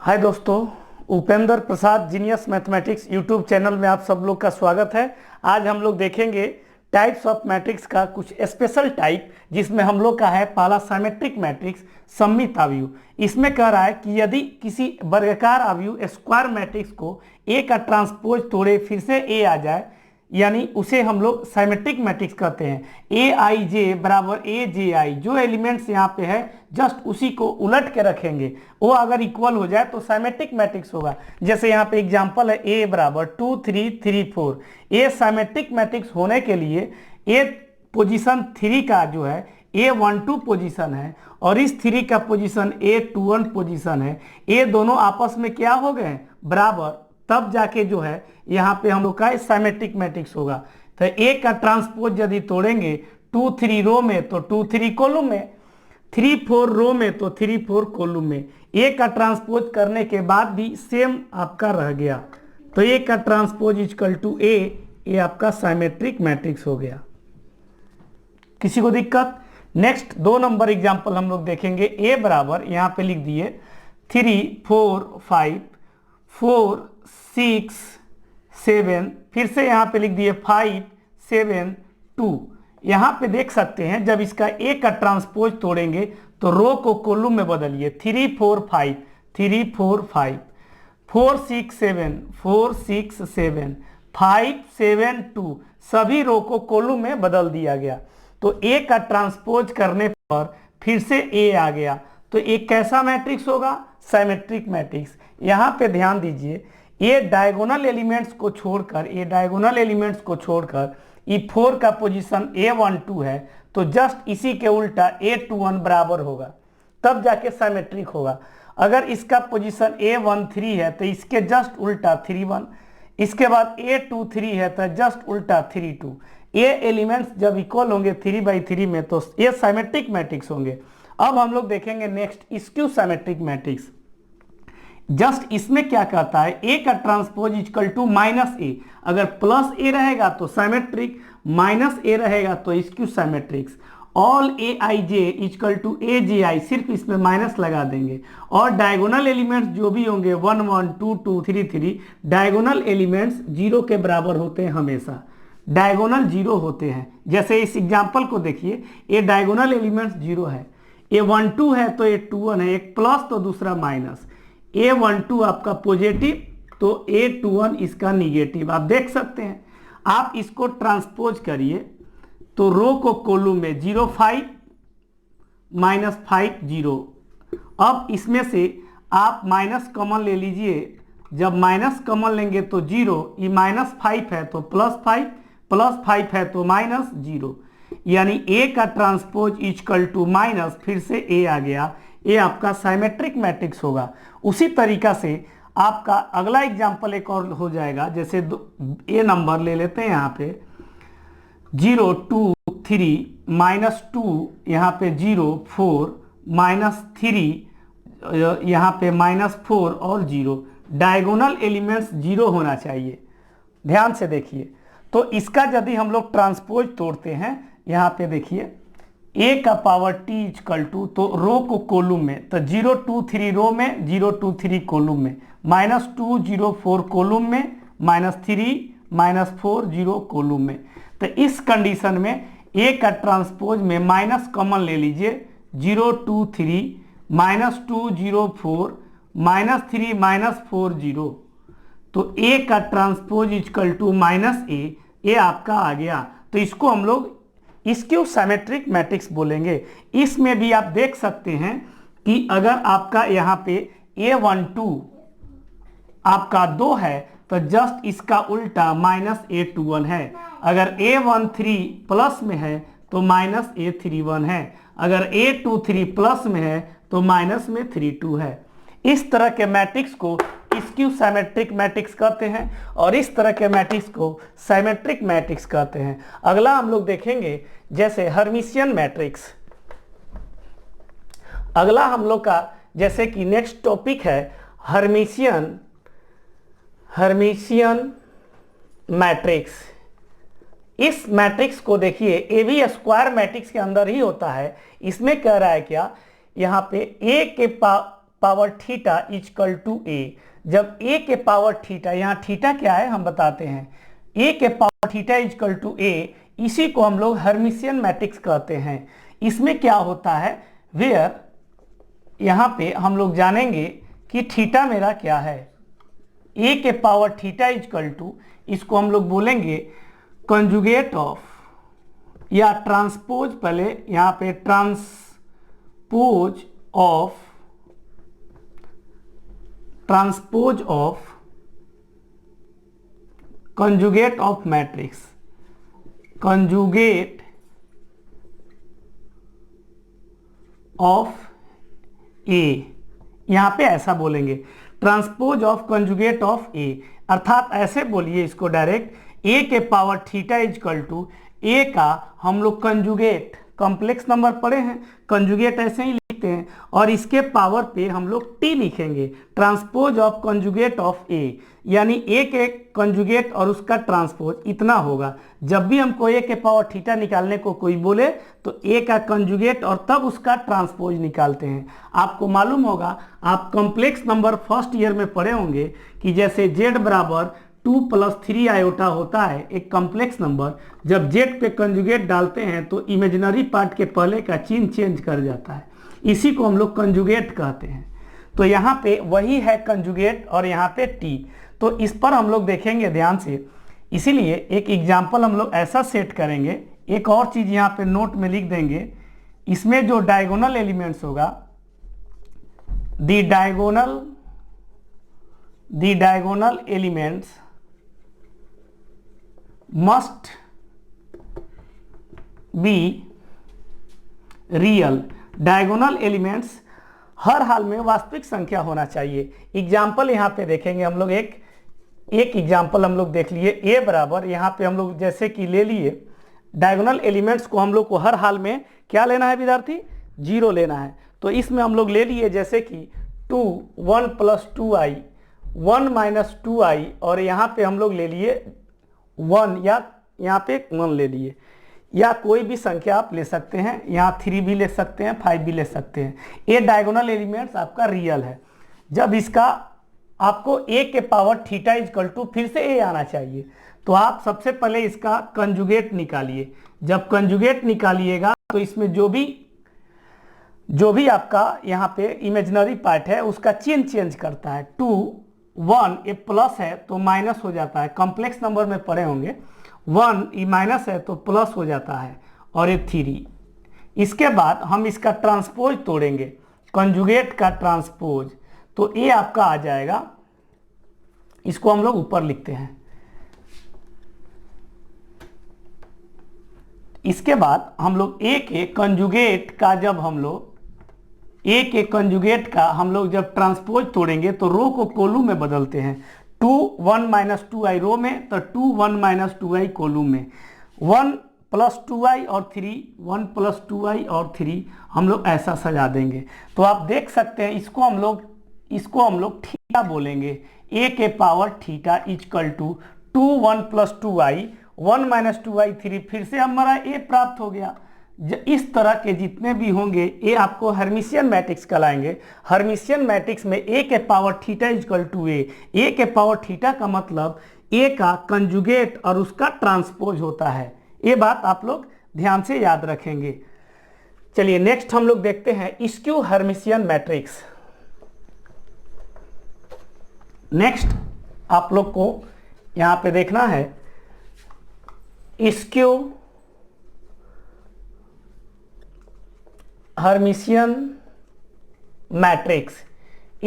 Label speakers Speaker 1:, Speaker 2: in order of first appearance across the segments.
Speaker 1: हाय दोस्तों, Upendra Prasad genius mathematics YouTube channel में आप सब लोग का स्वागत है। आज हम लोग देखेंगे टाइप्स ऑफ मैट्रिक्स का कुछ स्पेशल टाइप, जिसमें हम लोग का है पहला साइमेट्रिक मैट्रिक्स सममित आव्यूह। इसमें कह रहा है कि यदि किसी वर्गाकार आव्यूह स्क्वायर मैट्रिक्स को ए का ट्रांसपोज तोड़े फिर से ए आ जाए, यानी उसे हम लोग साइमेट्रिक मैट्रिक्स कहते हैं। ए आई जे बराबर ए जे आई, जो एलिमेंट्स यहाँ पे है जस्ट उसी को उलट के रखेंगे, वो अगर इक्वल हो जाए तो साइमेट्रिक मैट्रिक्स होगा। जैसे यहाँ पे एग्जांपल है ए बराबर 2 3 3 4। ए साइमेट्रिक मैट्रिक्स होने के लिए ए पोजीशन 3 का जो है A12 पोजीशन है और इस 3 का पोजीशन A21 पोजीशन है। ये दोनों आपस में क्या हो गए, बराबर, तब जाके जो है यहाँ पे हम लोग का साइमेट्रिक मैट्रिक्स होगा। तो ए का ट्रांसपोज यदि तोड़ेंगे 2 3 रो में तो 2 3 कॉलम में, 3 4 रो में तो 3 4 कॉलम में। ए का ट्रांसपोज करने के बाद भी सेम आपका रह गया, तो ए का ट्रांसपोज इक्वल टू ए, ये आपका साइमेट्रिक मैट्रिक्स हो गया। किसी को दिक्कत? नेक्स्ट 2 नंबर एग्जांपल हम लोग देखेंगे। ए बराबर यहाँ पे लिख दिए 3 4 5 4 6 7, फिर से यहाँ पे लिख दिए 5 7 2। यहाँ पे देख सकते हैं जब इसका ए का ट्रांसपोज तोड़ेंगे तो रो को कॉलम में बदलिए। 3 4 5 3 4 5 4 6 7 4 6 7 5 7 2, सभी रो को कॉलम में बदल दिया गया। तो ए का ट्रांसपोज करने पर फिर से ए आ गया, तो एक कैसा मैट्रिक्स होगा, साइमेट्रिक मैट्रिक्स। यहाँ पे ध्यान दीजिए, ये डायगोनल एलिमेंट्स को छोड़कर ये 4 का पोजीशन A12 है, तो जस्ट इसी के उल्टा A21 बराबर होगा, तब जाके साइमेट्रिक होगा। अगर इसका पोजीशन A13 है तो इसके जस्ट उल्टा 31, इसके बाद A23 है तो जस्ट उल्टा 32। ये एलिमेंट्स जब इक्वल होंगे 3/3 में तो ये साइमेट्रिक मैट्रिक्स होंगे। अब हम लोग देखेंगे next skew symmetric matrix. Just इसमें क्या कहता है, ए का ट्रांसपोज इक्वल टू माइनस ए। अगर प्लस ए रहेगा तो साइमेट्रिक, माइनस ए रहेगा तो skew symmetric. All a i j equal to a j i, सिर्फ इसमें माइनस लगा देंगे। और डायगोनल एलिमेंट्स जो भी होंगे 1 1 2 2 3 3, डायगोनल एलिमेंट्स 0 के बराबर होते हैं, हमेशा डायगोनल 0 होते हैं। जैसे इस एग्जाम्पल को देखिए, ये डायगोनल एलिमेंट्स 0 है, ए 1 2 है तो ए 2 1 है, एक प्लस तो दूसरा माइनस। A12 आपका पॉजिटिव तो A21 इसका निगेटिव। आप देख सकते हैं, आप इसको ट्रांसपोज करिए तो रो को कॉलम में 0 5 -5 0। अब इसमें से आप माइनस कॉमन ले लीजिए, जब माइनस कॉमन लेंगे तो 0, ये -5 है तो +5 है तो -0, यानी A का ट्रांसपोज इक्वल टू माइनस, फिर से A आ गया। ये आपका साइमेट्रिक मैट्रिक्स होगा। उसी तरीका से आपका अगला एग्जाम्पल एक और हो जाएगा। जैसे ए नंबर ले लेते हैं, यहाँ पे 0 2 3 -2, यहाँ पे 0 4 -3, यहाँ पे -4 और 0। डायगोनल एलिमेंट्स 0 होना चाहिए, ध्यान से देखिए। तो इसका यदि हम लोग ट्रांसपोज तोड़ते हैं, यहाँ पे देखिए ए का पावर टी इक्वल टू, तो रो को कॉलम में तो 0 2 3 रो में, 0 2 3 कॉलम में, -2 0 4 कॉलम में, -3 -4 0 कॉलम में। तो इस कंडीशन में ए का ट्रांसपोज में माइनस कॉमन ले लीजिए, 0 2 3 -2 0 4 -3 -4 0। तो ए का ट्रांसपोज इक्वल टू -a, ये आपका आ गया। तो इसको हम लोग स्क्यू साइमेट्रिक मैट्रिक्स बोलेंगे। इसमें भी आप देख सकते हैं कि अगर आपका यहाँ पे A12 आपका 2 है तो जस्ट इसका उल्टा -A21 है। अगर A13 प्लस में है तो -A31 है। अगर A23 प्लस में है तो माइनस में 32 है। इस तरह के मैट्रिक्स को स्क्यू साइमेट्रिक मैट्रिक्स कहते हैं और इस तरह के मैट्रिक्स को साइमेट्रिक मैट्रिक्स कहते हैं। अगला हम लोग देखेंगे जैसे हर्मिशियन मैट्रिक्स। अगला हम लोग का जैसे कि नेक्स्ट टॉपिक है हर्मिशियन मैट्रिक्स। इस मैट्रिक्स को देखिए, ए बी स्क्वायर मैट्रिक्स के अंदर ही होता है। इसमें कह रहा है क्या, यहाँ पे ए के पावर थीटा इक्वल टू ए। जब a के पावर थीटा, यहाँ थीटा क्या है हम बताते हैं, a के power theta equal to a, इसी को हम लोग हर्मिशियन मैट्रिक्स कहते हैं। इसमें क्या होता है, वेयर यहाँ पे हम लोग जानेंगे कि थीटा मेरा क्या है, a के पावर थीटा इक्वल टू, इसको हम लोग बोलेंगे कंजुगेट ऑफ या ट्रांसपोज, पहले यहाँ पे transpose of conjugate of matrix, conjugate of a, यहां पे ऐसा बोलेंगे transpose of conjugate of a, अर्थात ऐसे बोलिए इसको डायरेक्ट, ए के power theta equal to a का हम लोग कंजुगेट, कॉम्प्लेक्स नंबर पढ़े हैं, कंजुगेट ऐसे ही लिखते हैं, और इसके पावर पे हम लोग टी लिखेंगे, ट्रांसपोज ऑफ कंजुगेट ऑफ ए, यानी ए के कंजुगेट और उसका ट्रांसपोज इतना होगा। जब भी हमको ए के पावर थीटा निकालने को कोई बोले तो ए का कंजुगेट और तब उसका ट्रांसपोज निकालते हैं। आपको मालूम होगा, आप कॉम्प्लेक्स नंबर फर्स्ट ईयर में पढ़े होंगे कि जैसे z बराबर 2 + 3 आयोटा होता है एक कॉम्प्लेक्स नंबर, जब z पे कंजुगेट डालते हैं तो इमेजिनरी पार्ट के पहले का चिन्ह चेंज कर जाता है, इसी को हम लोग कंजुगेट कहते हैं। तो यहाँ पे वही है कंजुगेट और यहाँ पे t, तो इस पर हम लोग देखेंगे ध्यान से, इसीलिए एक एग्जाम्पल हम लोग ऐसा सेट करेंगे। एक और चीज़ यहाँ पे नोट में लिख देंगे, इसमें जो डायगोनल एलिमेंट्स होगा, the diagonal elements must be real, diagonal elements हर हाल में वास्तविक संख्या होना चाहिए। एग्जाम्पल यहाँ पे देखेंगे हम लोग, एक एग्जाम्पल हम लोग देख लिए, a बराबर यहाँ पे हम लोग जैसे कि ले लिए, डायगोनल एलिमेंट्स को हम लोग को हर हाल में क्या लेना है विद्यार्थी, 0 लेना है। तो इसमें हम लोग ले लिए जैसे कि 2, 1 + 2i, 1 - 2i, और यहाँ पे हम लोग ले लिए 1, या यहाँ पे 1 ले लिए, या कोई भी संख्या आप ले सकते हैं, यहाँ 3 भी ले सकते हैं, 5 भी ले सकते हैं। ये डायगोनल एलिमेंट्स आपका रियल है। जब इसका आपको a के पावर थीटा इक्वल टू फिर से a आना चाहिए, तो आप सबसे पहले इसका कंजुगेट निकालिए। जब कंजुगेट निकालिएगा तो इसमें जो भी आपका यहाँ पे इमेजिनरी पार्ट है उसका चिन्ह चेंज करता है। 2, 1 ये प्लस है तो माइनस हो जाता है, कॉम्प्लेक्स नंबर में पढ़े होंगे, 1 ये माइनस है तो प्लस हो जाता है, और ये 3। इसके बाद हम इसका ट्रांसपोज तोड़ेंगे, कंजुगेट का ट्रांसपोज, तो ये आपका आ जाएगा, इसको हम लोग ऊपर लिखते हैं। इसके बाद हम लोग a के कंजुगेट का जब हम लोग जब ट्रांसपोज तोड़ेंगे तो रो को कोलम में बदलते हैं, 2, 1 - 2i रो में, तो 2, 1 - 2i कोलम में, 1 + 2i और 3, 1 + 2i और 3 हम लोग ऐसा सजा देंगे। तो आप देख सकते हैं इसको हम लोग थीटा बोलेंगे, a के power theta equal to 2, 1 + 2i, 1 - 2i 3, फिर से हमारा a प्राप्त हो गया। इस तरह के जितने भी होंगे ये आपको हर्मिशियन मैट्रिक्स कहलाएंगे। हर्मिशियन मैट्रिक्स में a के power theta equal to a के पावर थीटा का मतलब a का कंजुगेट और उसका ट्रांसपोज होता है। ये बात आप लोग ध्यान से याद रखेंगे। चलिए नेक्स्ट हम लोग देखते हैं स्क्यू हर्मिशियन मैट्रिक्स। नेक्स्ट आप लोग को यहाँ पे देखना है skew hermitian matrix.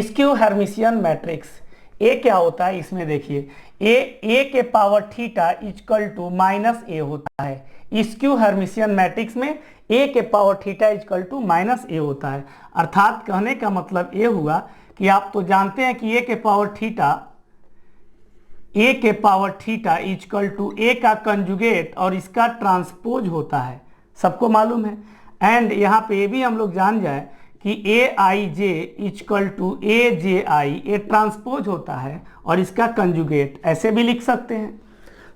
Speaker 1: Skew hermitian matrix A क्या होता है, इसमें देखिए ए के power theta equal to -a होता है। स्क्यू हर्मिशियन मैट्रिक्स में ए के power theta equal to -a होता है। अर्थात कहने का मतलब ये हुआ कि आप तो जानते हैं कि ए के power theta equal to a का कंजुगेट और इसका ट्रांसपोज होता है, सबको मालूम है। एंड यहाँ पे ये भी हम लोग जान जाए कि aij इक्वल टू AJI ये ट्रांसपोज होता है और इसका कंजुगेट ऐसे भी लिख सकते हैं।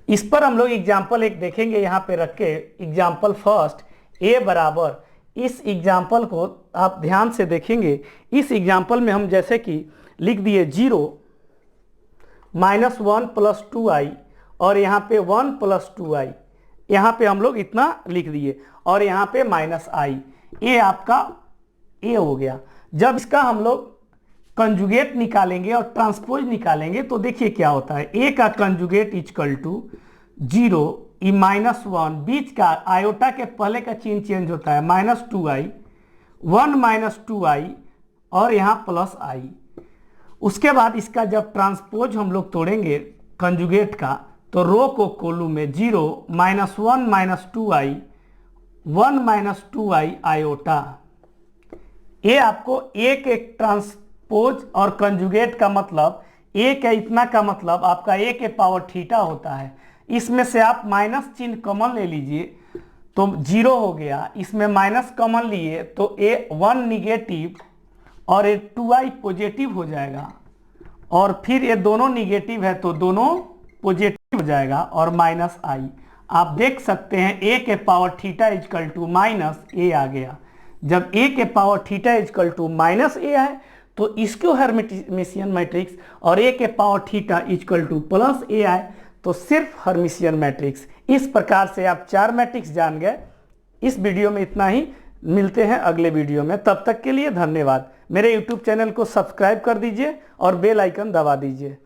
Speaker 1: इस पर हम लोग एग्जाम्पल एक देखेंगे यहाँ पे रख के, एग्जाम्पल फर्स्ट a बराबर, इस एग्जाम्पल को आप ध्यान से देखेंगे इस एग्जाम्पल में हम जैसे कि लिख दिए 0 -1 + 2i और यहाँ पे 1 + 2i, यहाँ पे हम लोग इतना लिख दिए और यहाँ पे -i, ये आपका ए हो गया। जब इसका हम लोग कंजुगेट निकालेंगे और ट्रांसपोज निकालेंगे तो देखिए क्या होता है। ए का कंजुगेट इक्वल टू 0 ई -1, बीच का आयोटा के पहले का चिन्ह चेंज होता है -2i, 1 - 2i और यहाँ +i। उसके बाद इसका जब ट्रांसपोज हम लोग तोड़ेंगे कंजुगेट का तो रो को कोलू में 0 -1 - 2i 1 - 2i आयोटा। ये आपको ए के ट्रांसपोज और कंजुगेट का मतलब ए के इतना का मतलब आपका ए के पावर थीटा होता है। इसमें से आप माइनस चिन्ह कॉमन ले लीजिए तो 0 हो गया, इसमें माइनस कॉमन लिए तो ए 1 निगेटिव और ये 2i पॉजिटिव हो जाएगा और फिर ये दोनों निगेटिव है तो दोनों पॉजिटिव हो जाएगा और -i। आप देख सकते हैं ए के power theta equal to -a आ गया। जब ए के power theta equal to -a है तो इसको हर्मिटियन मैट्रिक्स और ए के power theta equal to +a आए तो सिर्फ हर्मिटियन मैट्रिक्स। इस प्रकार से आप 4 मैट्रिक्स जान गए। इस वीडियो में इतना ही, मिलते हैं अगले वीडियो में, तब तक के लिए धन्यवाद। मेरे YouTube चैनल को सब्सक्राइब कर दीजिए और बेल आइकन दबा दीजिए।